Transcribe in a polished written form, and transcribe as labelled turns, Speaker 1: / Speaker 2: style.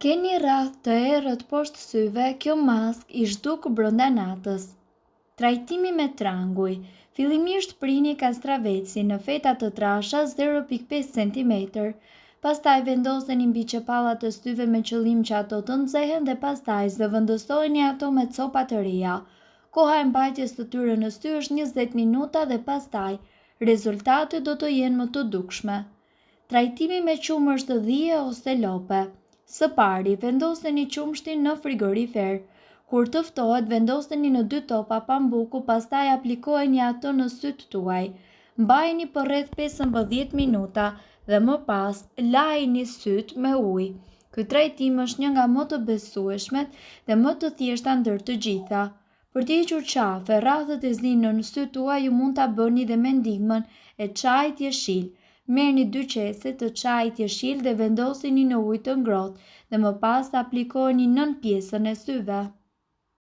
Speaker 1: Keni rreth të errët poshtë syve, kjo mask i zhduk brenda natës. Trajtimi me tranguj. Fillimisht prini kastraveci në feta të trasha 0.5 cm, pastaj vendoseni mbi çepallat të syve me qëllim që ato të nxehen dhe pastaj zëvendësoni ato me copa të reja. Koha e mbajtjes të tyre në sy është 20 minuta dhe pastaj rezultatet do të jenë më të dukshme. Trajtimi me qumësht të dhije ose lope. Së pari, vendoseni qumshtin në frigorifer. Kur të ftohet, vendoseni në 2 topa pambuku, pastaj aplikojeni ato në syt tuaj. Mbajini për rreth 15 minuta dhe më pas lajini syt me ujë. Ky trajtim është një nga më të besueshmet dhe më të thjeshta ndër të gjitha. Për të hequr qafe, rradhët e zi në syt tuaj ju mund ta bëni dhe me ndihmën e çajit jeshil. Merrni 2 qese të çajit jeshil dhe vendosini në ujë të ngrohtë dhe më pas aplikojeni nën pjesën e syve.